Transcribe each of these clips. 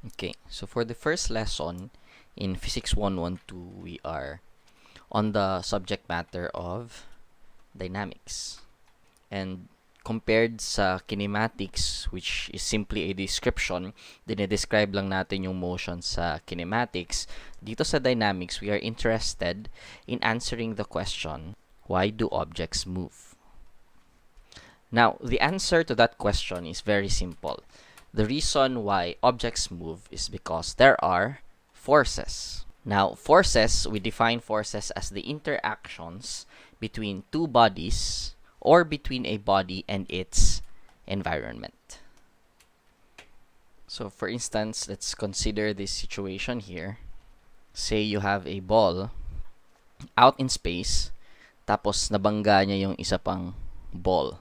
Okay, so for the first lesson in Physics 112, we are on the subject matter of dynamics. And compared sa kinematics, which is simply a description, dinedescribe lang natin yung motion sa kinematics. Dito sa dynamics, we are interested in answering the question, why do objects move? Now, the answer to that question is very simple. The reason why objects move is because there are forces. Now, forces, we define forces as the interactions between two bodies or between a body and its environment. So, for instance, let's consider this situation here. Say you have a ball out in space, tapos nabangga niya yung isa pang ball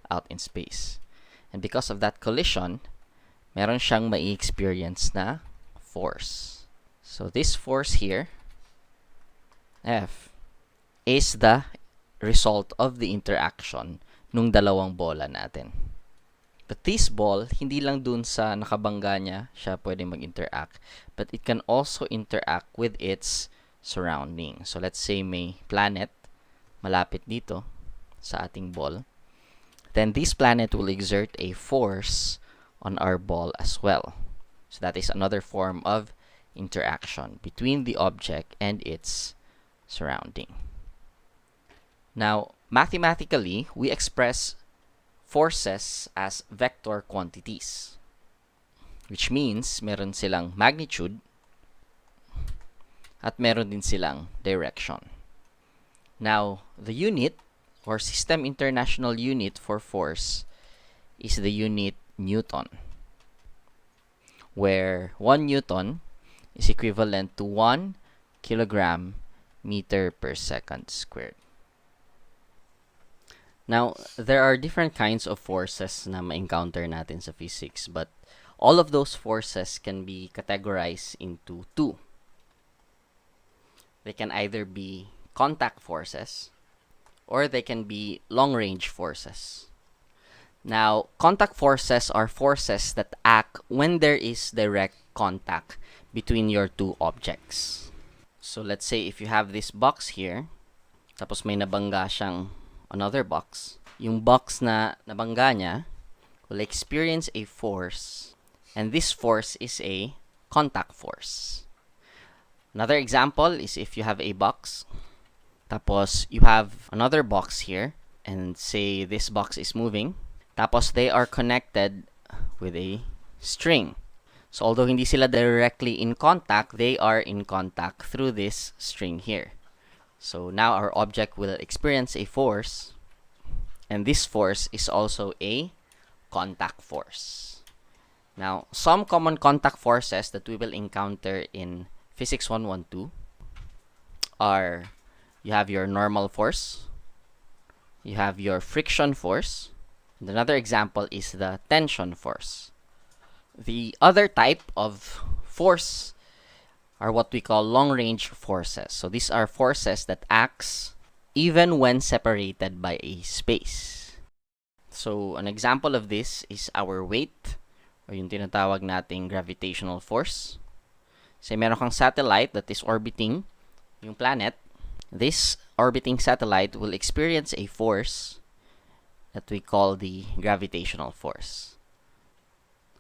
out in space. And because of that collision, meron siyang mai-experience na force. So this force here, F, is the result of the interaction nung dalawang bola natin. But this ball, hindi lang dun sa nakabangga niya siya pwede mag-interact, but it can also interact with its surrounding. So let's say may planet malapit dito sa ating ball. Then this planet will exert a force on our ball as well. So that is another form of interaction between the object and its surrounding. Now, mathematically, we express forces as vector quantities, which means meron silang magnitude at meron din silang direction. Now, the unit or System International Unit for force is the unit Newton, where 1 Newton is equivalent to 1 kilogram meter per second squared. Now, there are different kinds of forces na ma-encounter natin sa physics, but all of those forces can be categorized into two. They can either be contact forces or they can be long-range forces. Now, contact forces are forces that act when there is direct contact between your two objects. So, let's say if you have this box here, tapos may nabangga siyang another box. Yung box na nabangga niya will experience a force, and this force is a contact force. Another example is if you have a box, tapos you have another box here, and say this box is moving, tapos they are connected with a string. So although hindi sila directly in contact, they are in contact through this string here. So now our object will experience a force, and this force is also a contact force. Now, some common contact forces that we will encounter in Physics 112 are, you have your normal force, you have your friction force, and another example is the tension force. The other type of force are what we call long-range forces. So these are forces that acts even when separated by a space. So an example of this is our weight, o yung tinatawag nating gravitational force. Say meron kang satellite that is orbiting yung planet. This orbiting satellite will experience a force that we call the gravitational force.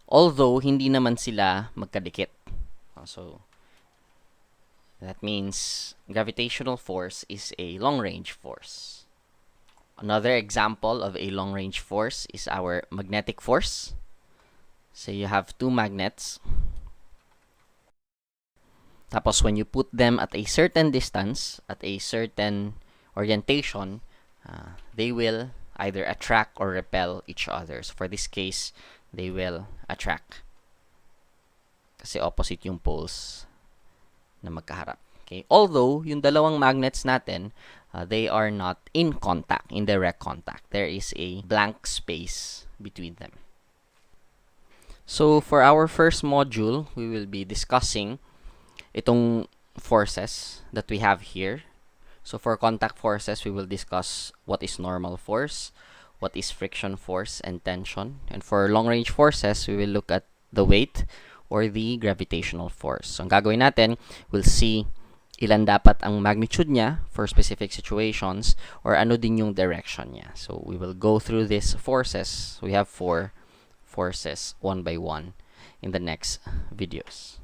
Although hindi naman sila magkadikit. So that means gravitational force is a long-range force. Another example of a long-range force is our magnetic force. So you have two magnets. Tapos when you put them at a certain distance, at a certain orientation, they will either attract or repel each other. So for this case, they will attract. Kasi opposite yung poles na magkaharap. Okay? Although, yung dalawang magnets natin, they are not in contact, in direct contact. There is a blank space between them. So, for our first module, we will be discussing itong forces that we have here. So, for contact forces, we will discuss what is normal force, what is friction force and tension. And for long-range forces, we will look at the weight, or the gravitational force. So ang gagawin natin, we'll see ilan dapat ang magnitude niya for specific situations or ano din yung direction niya. So we will go through these forces. We have 4 forces one by one in the next videos.